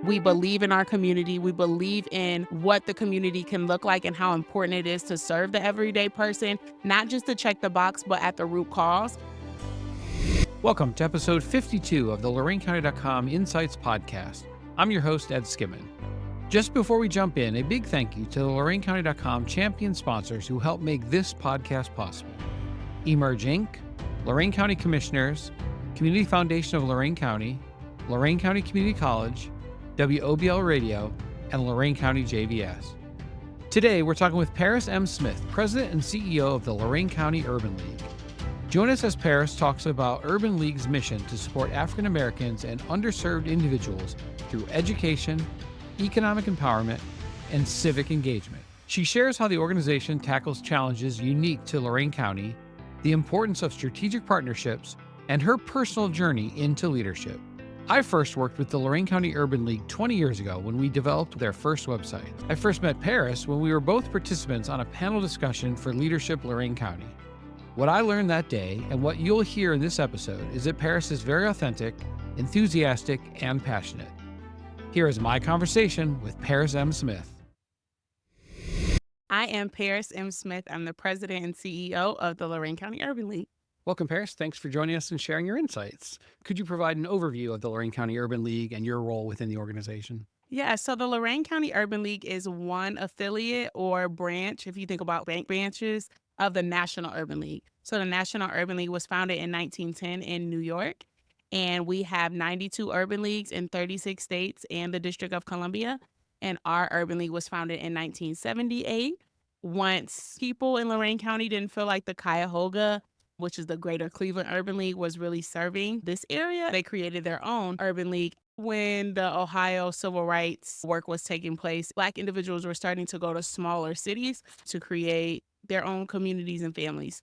We believe in our community. We believe in what the community can look like and how important it is to serve the everyday person, not just to check the box, but at the root cause. Welcome to episode 52 of the LorainCounty.com Insights Podcast. I'm your host, Ed Skimmon. Just before we jump in, a big thank you to the LorainCounty.com champion sponsors who help make this podcast possible. Emerge Inc., Lorain County Commissioners, Community Foundation of Lorain County, Lorain County Community College, WOBL Radio, and Lorain County JVS. Today, we're talking with Parris M. Smith, President and CEO of the Lorain County Urban League. Join us as Parris talks about Urban League's mission to support African Americans and underserved individuals through education, economic empowerment, and civic engagement. She shares how the organization tackles challenges unique to Lorain County, the importance of strategic partnerships, and her personal journey into leadership. I first worked with the Lorain County Urban League 20 years ago when we developed their first website. I first met Parris when we were both participants on a panel discussion for Leadership Lorain County. What I learned that day and what you'll hear in this episode is that Parris is very authentic, enthusiastic, and passionate. Here is my conversation with Parris M. Smith. I am Parris M. Smith. I'm the President and CEO of the Lorain County Urban League. Welcome, Parris. Thanks for joining us and sharing your insights. Could you provide an overview of the Lorain County Urban League and your role within the organization? Yeah, so the Lorain County Urban League is one affiliate or branch, if you think about bank branches, of the National Urban League. So the National Urban League was founded in 1910 in New York, and we have 92 urban leagues in 36 states and the District of Columbia. And our urban league was founded in 1978. Once people in Lorain County didn't feel like the Cuyahoga, which is the Greater Cleveland Urban League, was really serving this area, they created their own urban league. When the Ohio civil rights work was taking place, Black individuals were starting to go to smaller cities to create their own communities and families.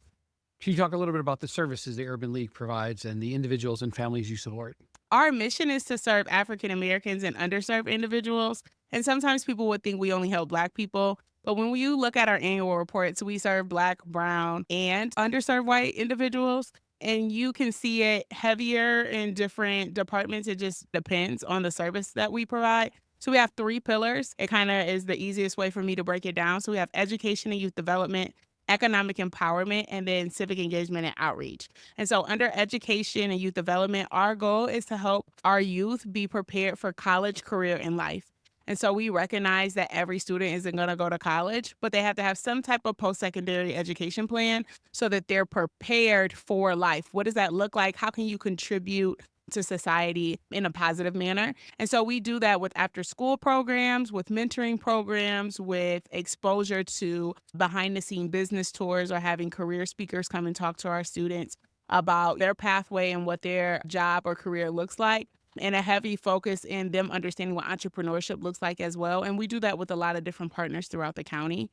Can you talk a little bit about the services the Urban League provides and the individuals and families you support? Our mission is to serve African Americans and underserved individuals. And sometimes people would think we only help Black people. But when you look at our annual reports, we serve Black, brown, and underserved white individuals. And you can see it heavier in different departments. It just depends on the service that we provide. So we have 3 pillars. It kind of is the easiest way for me to break it down. So we have education and youth development, economic empowerment, and then civic engagement and outreach. And so under education and youth development, our goal is to help our youth be prepared for college, career, and life. And so we recognize that every student isn't going to go to college, but they have to have some type of post-secondary education plan so that they're prepared for life. What does that look like? How can you contribute to society in a positive manner? And so we do that with after school programs, with mentoring programs, with exposure to behind the scene business tours, or having career speakers come and talk to our students about their pathway and what their job or career looks like, and a heavy focus in them understanding what entrepreneurship looks like as well. And we do that with a lot of different partners throughout the county.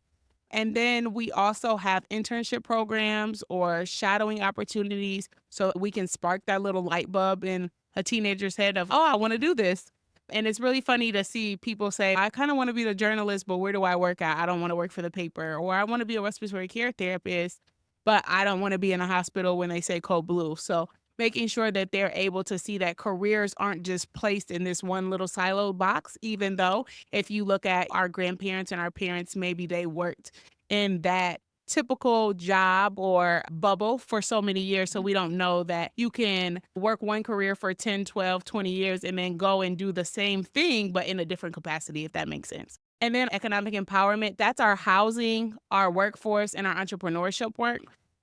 And then we also have internship programs or shadowing opportunities so we can spark that little light bulb in a teenager's head of, oh, I want to do this. And it's really funny to see people say, I kind of want to be the journalist, but where do I work at? I don't want to work for the paper. Or I want to be a respiratory care therapist, but I don't want to be in a hospital when they say code blue. So making sure that they're able to see that careers aren't just placed in this one little siloed box, even though if you look at our grandparents and our parents, maybe they worked in that typical job or bubble for so many years. So we don't know that you can work one career for 10, 12, 20 years and then go and do the same thing, but in a different capacity, if that makes sense. And then economic empowerment, that's our housing, our workforce, and our entrepreneurship work.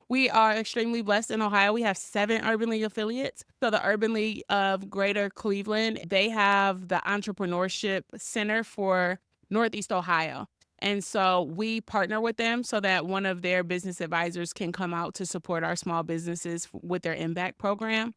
We are extremely blessed in Ohio. We have 7 Urban League affiliates. So the Urban League of Greater Cleveland, they have the Entrepreneurship Center for Northeast Ohio. And so we partner with them so that one of their business advisors can come out to support our small businesses with their impact program.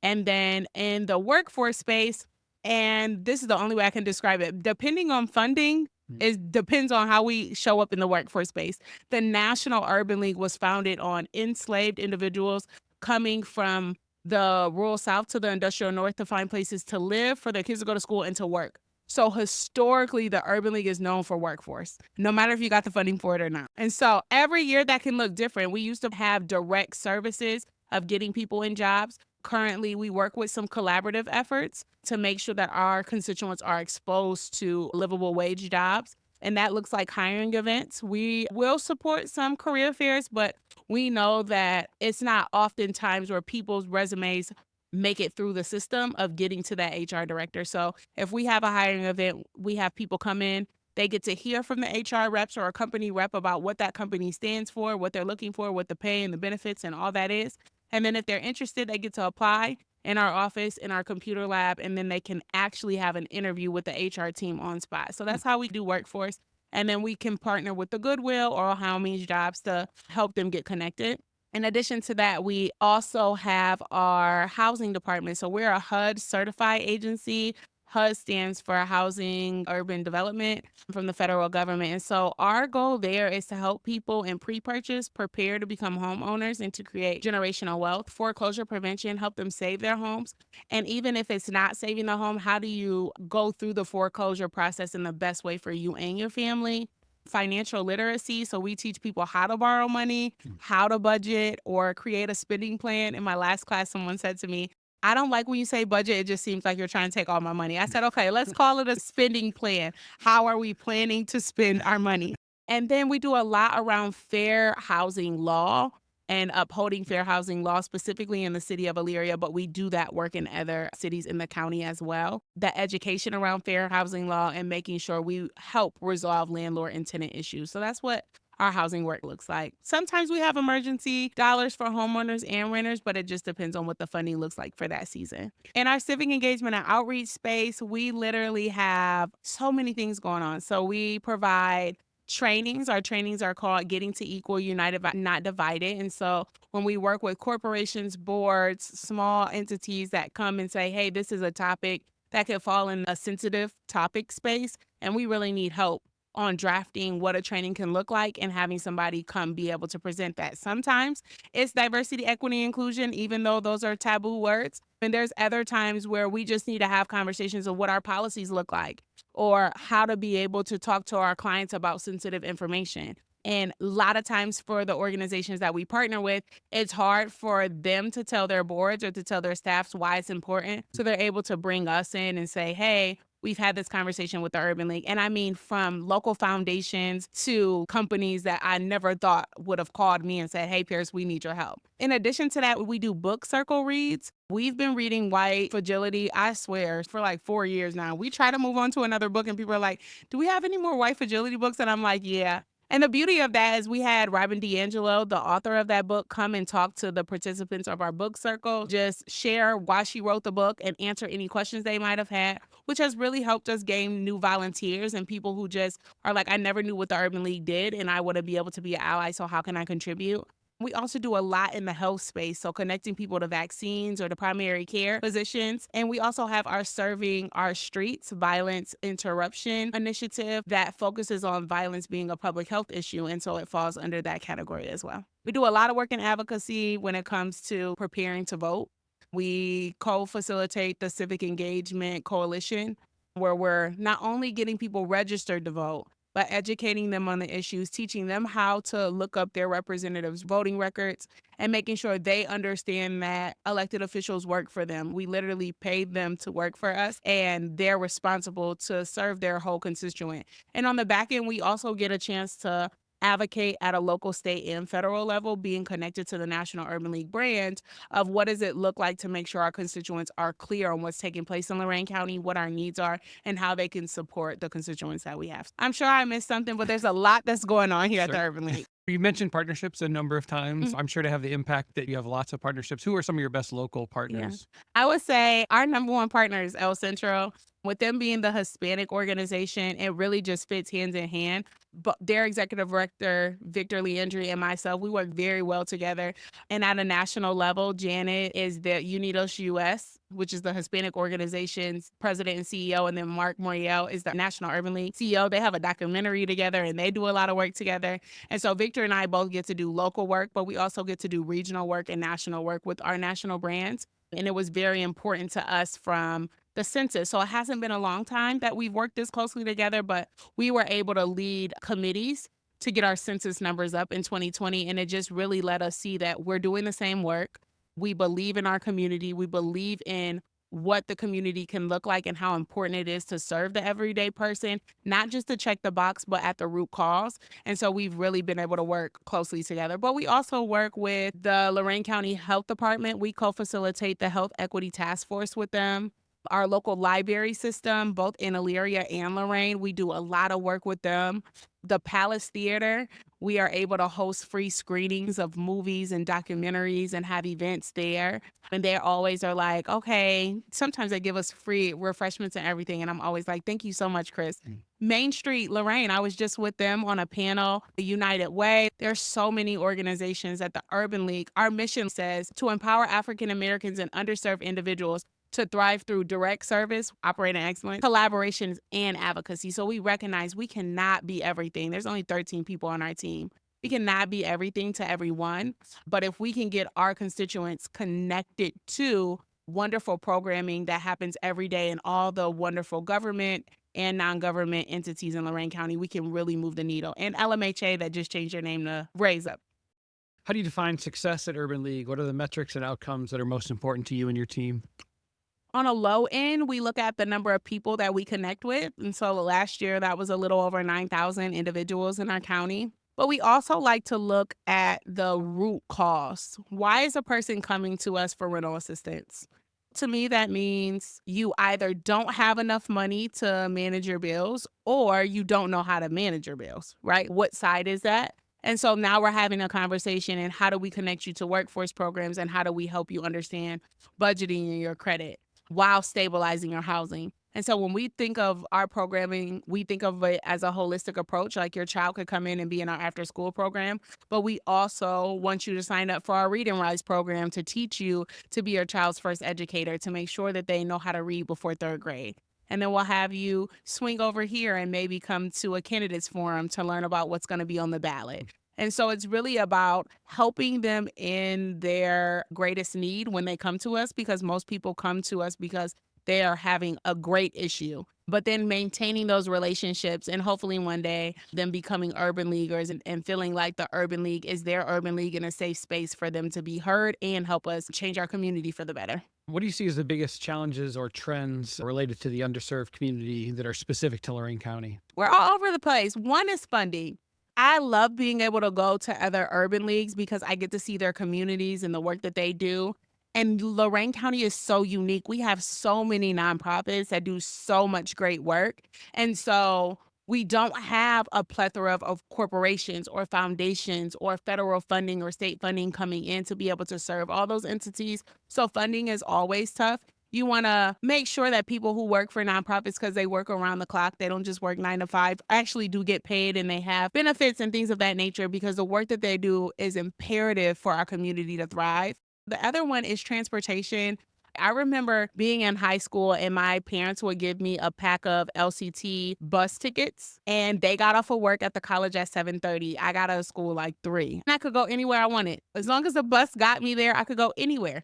And then in the workforce space, and this is the only way I can describe it, depending on funding, it depends on how we show up in the workforce space. The National Urban League was founded on enslaved individuals coming from the rural South to the industrial North to find places to live, for their kids to go to school and to work. So historically, the Urban League is known for workforce, no matter if you got the funding for it or not. And so every year that can look different. We used to have direct services of getting people in jobs. Currently, we work with some collaborative efforts to make sure that our constituents are exposed to livable wage jobs. And that looks like hiring events. We will support some career fairs, but we know that it's not oftentimes where people's resumes make it through the system of getting to that HR director. So if we have a hiring event, we have people come in, they get to hear from the HR reps or a company rep about what that company stands for, what they're looking for, what the pay and the benefits and all that is. And then if they're interested, they get to apply in our office, in our computer lab, and then they can actually have an interview with the HR team on spot. So that's how we do workforce. And then we can partner with the Goodwill or How Means Jobs to help them get connected. In addition to that, we also have our housing department. So we're a HUD certified agency. HUD stands for Housing Urban Development from the federal government. And so our goal there is to help people in pre-purchase prepare to become homeowners and to create generational wealth, foreclosure prevention, help them save their homes. And even if it's not saving the home, how do you go through the foreclosure process in the best way for you and your family? Financial literacy. So we teach people how to borrow money, how to budget, or create a spending plan. In my last class, someone said to me, I don't like when you say budget. It just seems like you're trying to take all my money. I said, okay, let's call it a spending plan. How are we planning to spend our money? And then we do a lot around fair housing law and upholding fair housing law, specifically in the city of Elyria, but we do that work in other cities in the county as well. The education around fair housing law and making sure we help resolve landlord and tenant issues. So that's what our housing work looks like. Sometimes we have emergency dollars for homeowners and renters, but it just depends on what the funding looks like for that season. In our civic engagement and outreach space, we literally have so many things going on. So we provide trainings. Our trainings are called Getting to Equal, United, Not Divided. And so when we work with corporations, boards, small entities that come and say, hey, this is a topic that could fall in a sensitive topic space, and we really need help on drafting what a training can look like and having somebody come be able to present that. Sometimes it's diversity, equity, inclusion, even though those are taboo words. And there's other times where we just need to have conversations of what our policies look like or how to be able to talk to our clients about sensitive information. And a lot of times for the organizations that we partner with, it's hard for them to tell their boards or to tell their staffs why it's important. So they're able to bring us in and say, hey, we've had this conversation with the Urban League. And I mean, from local foundations to companies that I never thought would have called me and said, hey, Parris, we need your help. In addition to that, we do book circle reads. We've been reading White Fragility, I swear, for like 4 years now. We try to move on to another book and people are like, do we have any more White Fragility books? And I'm like, yeah. And the beauty of that is we had Robin DiAngelo, the author of that book, come and talk to the participants of our book circle, just share why she wrote the book and answer any questions they might have had, which has really helped us gain new volunteers and people who just are like, I never knew what the Urban League did and I want to be able to be an ally, so how can I contribute? We also do a lot in the health space, so connecting people to vaccines or to primary care physicians. And we also have our Serving Our Streets Violence Interruption initiative that focuses on violence being a public health issue. And so it falls under that category as well. We do a lot of work in advocacy when it comes to preparing to vote. We co-facilitate the Civic Engagement Coalition, where we're not only getting people registered to vote, but educating them on the issues, teaching them how to look up their representatives' voting records, and making sure they understand that elected officials work for them. We literally paid them to work for us, and they're responsible to serve their whole constituent. And on the back end, we also get a chance to advocate at a local, state, and federal level, being connected to the National Urban League brand of what does it look like to make sure our constituents are clear on what's taking place in Lorain County, what our needs are, and how they can support the constituents that we have. I'm sure I missed something, but there's a lot that's going on here at the Urban League. You mentioned partnerships a number of times. I'm sure to have the impact that you have lots of partnerships. Who are some of your best local partners? I would say our number one partner is El Centro. With them being the Hispanic organization, it really just fits hand in hand. But their executive director, Victor Leandri, and myself, we work very well together. And at a national level, Janet is the Unidos US, which is the Hispanic organization's president and CEO. And then Mark Moriel is the National Urban League CEO. They have a documentary together and they do a lot of work together. And so Victor and I both get to do local work, but we also get to do regional work and national work with our national brands. And it was very important to us from the census. So it hasn't been a long time that we've worked this closely together, but we were able to lead committees to get our census numbers up in 2020. And it just really let us see that we're doing the same work. We believe in our community. We believe in what the community can look like and how important it is to serve the everyday person, not just to check the box, but at the root cause. And so we've really been able to work closely together. But we also work with the Lorain County Health Department. We co-facilitate the Health Equity Task Force with them. Our local library system, both in Elyria and Lorain, we do a lot of work with them. The Palace Theater, we are able to host free screenings of movies and documentaries and have events there. And they always are like, okay, sometimes they give us free refreshments and everything. And I'm always like, thank you so much, Chris. Main Street, Lorain, I was just with them on a panel, the United Way. There's so many organizations at the Urban League. Our mission says to empower African Americans and underserved individuals to thrive through direct service, operating excellence, collaborations, and advocacy. So we recognize we cannot be everything. There's only 13 people on our team. We cannot be everything to everyone. But if we can get our constituents connected to wonderful programming that happens every day in all the wonderful government and non-government entities in Lorain County, we can really move the needle. And LMHA that just changed their name to Raise Up. How do you define success at Urban League? What are the metrics and outcomes that are most important to you and your team? On a low end, we look at the number of people that we connect with. And so last year, that was a little over 9,000 individuals in our county. But we also like to look at the root cause. Why is a person coming to us for rental assistance? To me, that means you either don't have enough money to manage your bills or you don't know how to manage your bills, right? What side is that? And so now we're having a conversation and how do we connect you to workforce programs and how do we help you understand budgeting and your credit while stabilizing your housing. And so when we think of our programming, we think of it as a holistic approach. Like your child could come in and be in our after school program, but we also want you to sign up for our Read and Rise program to teach you to be your child's first educator, to make sure that they know how to read before third grade. And then we'll have you swing over here and maybe come to a candidates forum to learn about what's going to be on the ballot. And so it's really about helping them in their greatest need when they come to us, because most people come to us because they are having a great issue, but then maintaining those relationships and hopefully one day them becoming urban leaguers and feeling like the urban league is their urban league and a safe space for them to be heard and help us change our community for the better. What do you see as the biggest challenges or trends related to the underserved community that are specific to Lorain County? We're all over the place. One is funding. I love being able to go to other urban leagues because I get to see their communities and the work that they do. And Lorain County is so unique. We have so many nonprofits that do so much great work. And so we don't have a plethora of corporations or foundations or federal funding or state funding coming in to be able to serve all those entities. So funding is always tough. You want to make sure that people who work for nonprofits, because they work around the clock, they don't just work 9 to 5, actually do get paid and they have benefits and things of that nature, because the work that they do is imperative for our community to thrive. The other one is transportation. I remember being in high school and my parents would give me a pack of LCT bus tickets and they got off of work at the college at 7:30. I got out of school like 3. And I could go anywhere I wanted. As long as the bus got me there, I could go anywhere.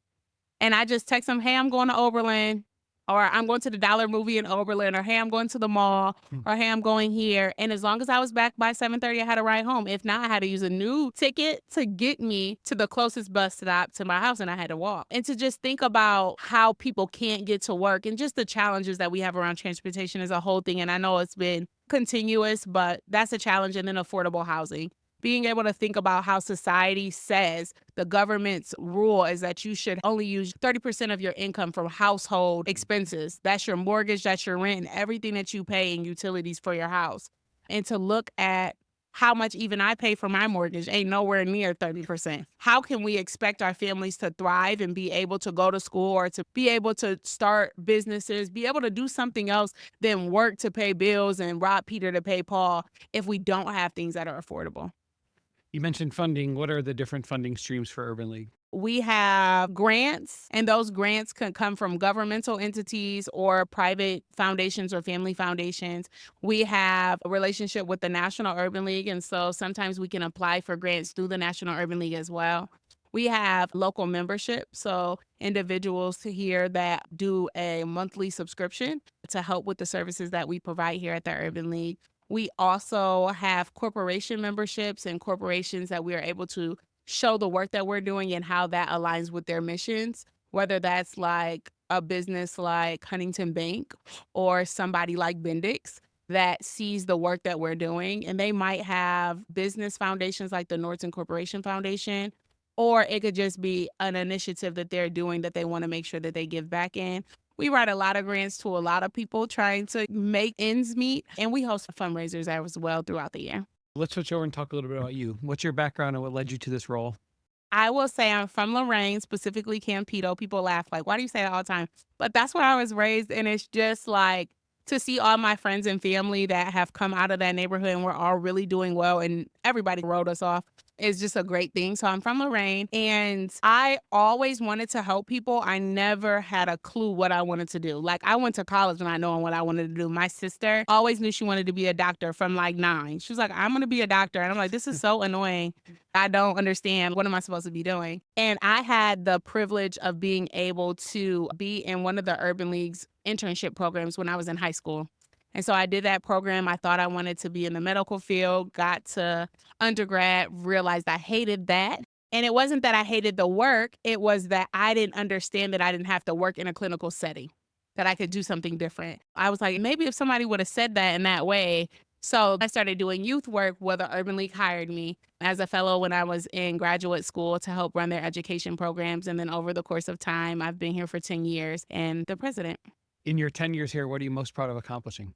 And I just text them, hey, I'm going to Oberlin, or I'm going to the Dollar Movie in Oberlin, or hey, I'm going to the mall, or hey, I'm going here. And as long as I was back by 7:30, I had a ride home. If not, I had to use a new ticket to get me to the closest bus stop to my house, and I had to walk. And to just think about how people can't get to work and just the challenges that we have around transportation is a whole thing. And I know it's been continuous, but that's a challenge. And then affordable housing. Being able to think about how society says the government's rule is that you should only use 30% of your income from household expenses. That's your mortgage, that's your rent, and everything that you pay in utilities for your house. And to look at how much even I pay for my mortgage ain't nowhere near 30%. How can we expect our families to thrive and be able to go to school or to be able to start businesses, be able to do something else than work to pay bills and rob Peter to pay Paul if we don't have things that are affordable? You mentioned funding. What are the different funding streams for Urban League? We have grants, and those grants can come from governmental entities or private foundations or family foundations. We have a relationship with the National Urban League, and so sometimes we can apply for grants through the National Urban League as well. We have local membership, so individuals here that do a monthly subscription to help with the services that we provide here at the Urban League. We also have corporation memberships and corporations that we are able to show the work that we're doing and how that aligns with their missions, whether that's like a business like Huntington Bank or somebody like Bendix that sees the work that we're doing. And they might have business foundations like the Norton Corporation Foundation, or it could just be an initiative that they're doing that they want to make sure that they give back in. We write a lot of grants to a lot of people trying to make ends meet, and we host fundraisers as well throughout the year. Let's switch over and talk a little bit about you. What's your background and what led you to this role? I will say I'm from Lorain, specifically Campedo. People laugh like, why do you say that all the time? But that's where I was raised. And it's just like to see all my friends and family that have come out of that neighborhood and we're all really doing well and everybody wrote us off is just a great thing. So I'm from Lorain and I always wanted to help people. I never had a clue what I wanted to do. Like I went to college not knowing what I wanted to do. My sister always knew she wanted to be a doctor from like 9. She was like, I'm going to be a doctor. And I'm like, this is so annoying. I don't understand. What am I supposed to be doing? And I had the privilege of being able to be in one of the Urban League's internship programs when I was in high school. And so I did that program. I thought I wanted to be in the medical field, got to undergrad, realized I hated that. And it wasn't that I hated the work, it was that I didn't understand that I didn't have to work in a clinical setting, that I could do something different. I was like, maybe if somebody would have said that in that way. So I started doing youth work where the Urban League hired me as a fellow when I was in graduate school to help run their education programs. And then over the course of time, I've been here for 10 years and the president. In your 10 years here, what are you most proud of accomplishing?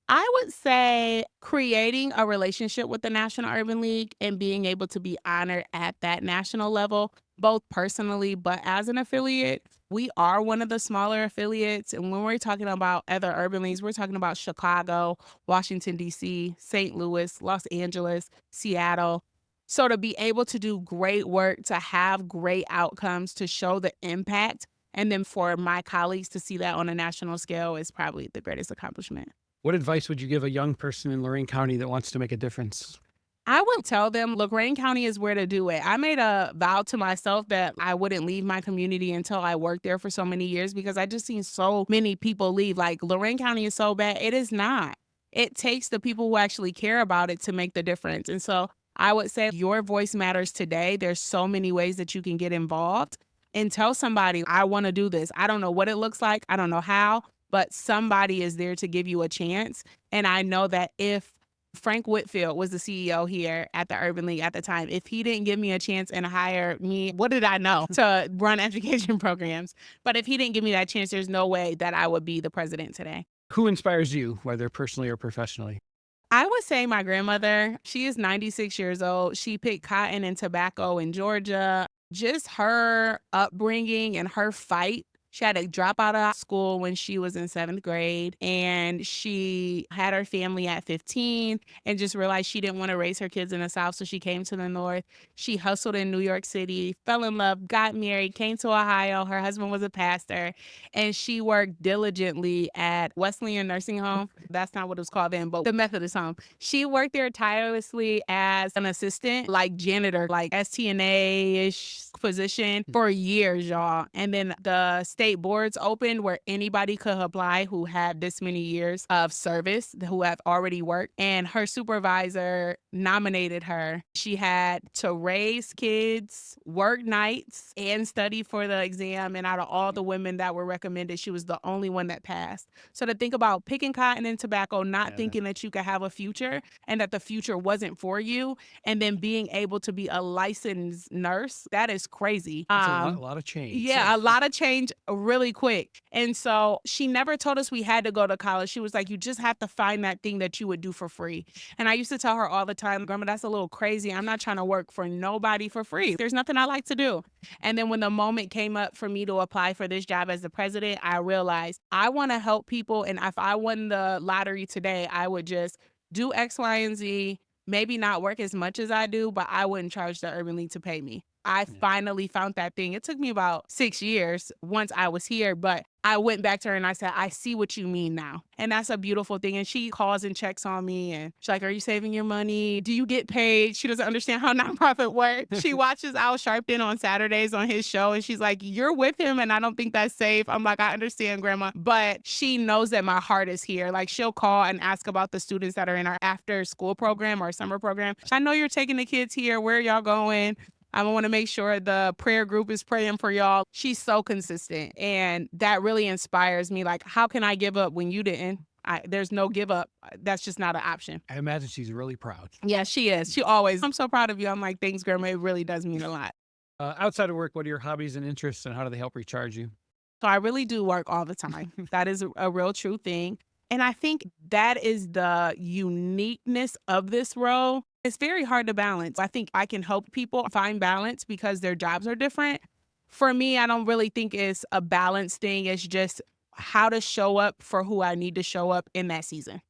I would say creating a relationship with the National Urban League and being able to be honored at that national level, both personally, but as an affiliate. We are one of the smaller affiliates. And when we're talking about other urban leagues, we're talking about Chicago, Washington, D.C., St. Louis, Los Angeles, Seattle. So to be able to do great work, to have great outcomes, to show the impact, and then for my colleagues to see that on a national scale is probably the greatest accomplishment. What advice would you give a young person in Lorain County that wants to make a difference? I would tell them, look, Lorain County is where to do it. I made a vow to myself that I wouldn't leave my community until I worked there for so many years because I just seen so many people leave. Like, Lorain County is so bad. It is not. It takes the people who actually care about it to make the difference. And so I would say your voice matters today. There's so many ways that you can get involved and tell somebody, I want to do this. I don't know what it looks like. I don't know how, but somebody is there to give you a chance. And I know that if Frank Whitfield was the CEO here at the Urban League at the time, if he didn't give me a chance and hire me, what did I know to run education programs? But if he didn't give me that chance, there's no way that I would be the president today. Who inspires you, whether personally or professionally? I would say my grandmother. She is 96 years old. She picked cotton and tobacco in Georgia. Just her upbringing and her fight. She had to drop out of school when she was in 7th grade, and she had her family at 15 and just realized she didn't want to raise her kids in the South, so she came to the North. She hustled in New York City, fell in love, got married, came to Ohio. Her husband was a pastor, and she worked diligently at Wesleyan Nursing Home. That's not what it was called then, but the Methodist home. She worked there tirelessly as an assistant, like janitor, like STNA-ish position for years, y'all. And then the state boards opened where anybody could apply who had this many years of service, who have already worked. And her supervisor nominated her. She had to raise kids, work nights, and study for the exam. And out of all the women that were recommended, she was the only one that passed. So to think about picking cotton and tobacco, not thinking that you could have a future and that the future wasn't for you, and then being able to be a licensed nurse, that is crazy. That's a lot of change. Yeah, a lot of change really quick. And so she never told us we had to go to college. She was like, you just have to find that thing that you would do for free. And I used to tell her all the time, Grandma, that's a little crazy. I'm not trying to work for nobody for free. There's nothing I like to do. And then when the moment came up for me to apply for this job as the president, I realized I want to help people. And if I won the lottery today, I would just do X, Y, and Z, maybe not work as much as I do, but I wouldn't charge the Urban League to pay me. I finally found that thing. It took me about 6 years once I was here, but I went back to her and I said, I see what you mean now. And that's a beautiful thing. And she calls and checks on me and she's like, are you saving your money? Do you get paid? She doesn't understand how nonprofit works. She watches Al Sharpton on Saturdays on his show and she's like, you're with him and I don't think that's safe. I'm like, I understand, Grandma. But she knows that my heart is here. Like she'll call and ask about the students that are in our after school program or summer program. I know you're taking the kids here. Where are y'all going? I want to make sure the prayer group is praying for y'all. She's so consistent. And that really inspires me. Like, how can I give up when you didn't? There's no give up. That's just not an option. I imagine she's really proud. Yeah, she is. She always, I'm so proud of you. I'm like, thanks, Grandma. It really does mean a lot. Outside of work, what are your hobbies and interests, and how do they help recharge you? So I really do work all the time. That is a real true thing. And I think that is the uniqueness of this role. It's very hard to balance. I think I can help people find balance because their jobs are different. For me, I don't really think it's a balance thing. It's just how to show up for who I need to show up in that season.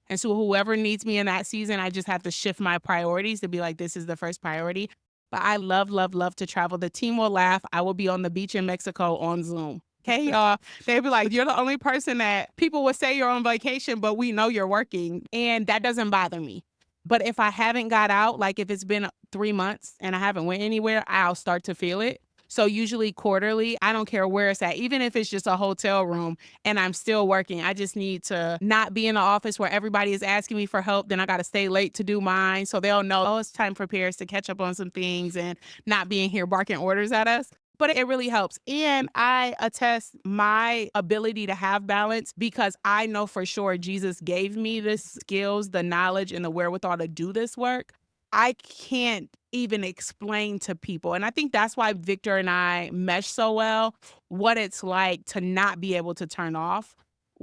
And so whoever needs me in that season, I just have to shift my priorities to be like, this is the first priority. But I love, love, love to travel. The team will laugh. I will be on the beach in Mexico on Zoom. Okay, y'all. They'd be like, you're the only person that people would say you're on vacation, but we know you're working. And that doesn't bother me. But if I haven't got out, like if it's been 3 months and I haven't went anywhere, I'll start to feel it. So usually quarterly, I don't care where it's at, even if it's just a hotel room and I'm still working. I just need to not be in the office where everybody is asking me for help. Then I got to stay late to do mine. So they'll know, oh, it's time for Parris to catch up on some things and not being here barking orders at us. But it really helps. And I attest my ability to have balance because I know for sure Jesus gave me the skills, the knowledge, and the wherewithal to do this work. I can't even explain to people. And I think that's why Victor and I mesh so well, what it's like to not be able to turn off.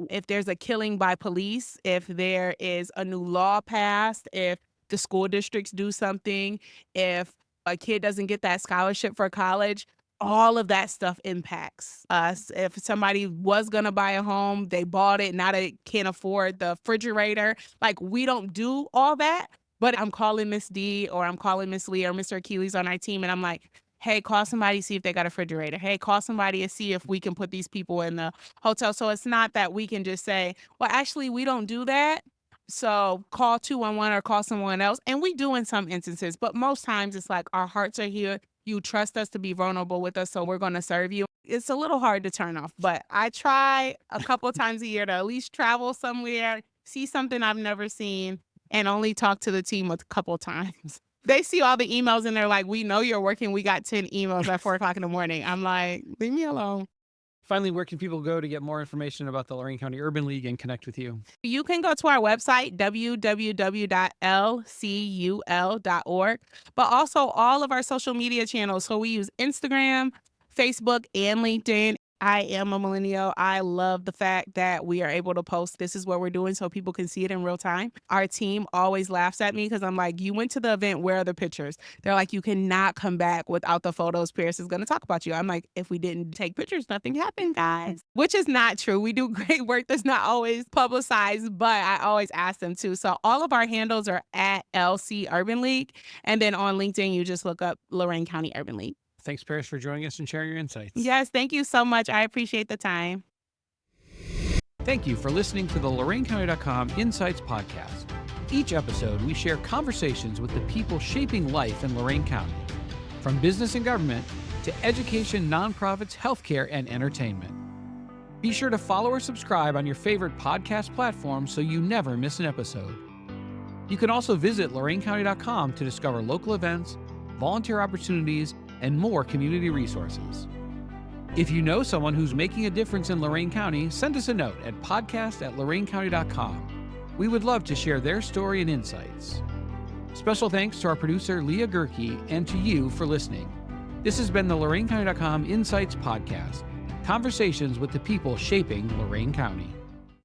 If there's a killing by police, if there is a new law passed, if the school districts do something, if a kid doesn't get that scholarship for college, all of that stuff impacts us. If somebody was going to buy a home, they bought it, now they can't afford the refrigerator. Like, we don't do all that. But I'm calling Miss D or I'm calling Miss Lee or Mr. Achilles on our team. And I'm like, hey, call somebody, see if they got a refrigerator. Hey, call somebody and see if we can put these people in the hotel. So it's not that we can just say, well, actually, we don't do that. So call 211 or call someone else. And we do in some instances. But most times it's like our hearts are here. You trust us to be vulnerable with us. So we're going to serve you. It's a little hard to turn off. But I try a couple times a year to at least travel somewhere, see something I've never seen, and only talk to the team a couple times. They see all the emails and they're like, we know you're working. We got 10 emails at 4 o'clock in the morning. I'm like, leave me alone. Finally, where can people go to get more information about the Lorain County Urban League and connect with you? You can go to our website, www.lcul.org, but also all of our social media channels. So we use Instagram, Facebook, and LinkedIn. I am a millennial. I love the fact that we are able to post this is what we're doing so people can see it in real time. Our team always laughs at me because I'm like, you went to the event, where are the pictures? They're like, you cannot come back without the photos. Parris is going to talk about you. I'm like, if we didn't take pictures, nothing happened, guys. Which is not true. We do great work that's not always publicized, but I always ask them to. So all of our handles are at LC Urban League. And then on LinkedIn, you just look up Lorain County Urban League. Thanks, Parris, for joining us and sharing your insights. Yes, thank you so much. I appreciate the time. Thank you for listening to the LorainCounty.com Insights Podcast. Each episode, we share conversations with the people shaping life in Lorain County, from business and government to education, nonprofits, healthcare, and entertainment. Be sure to follow or subscribe on your favorite podcast platform so you never miss an episode. You can also visit LorainCounty.com to discover local events, volunteer opportunities, and more community resources. If you know someone who's making a difference in Lorain County, send us a note at podcast@LorainCounty.com. We would love to share their story and insights. Special thanks to our producer, Leah Gerke, and to you for listening. This has been the LorainCounty.com Insights Podcast, conversations with the people shaping Lorain County.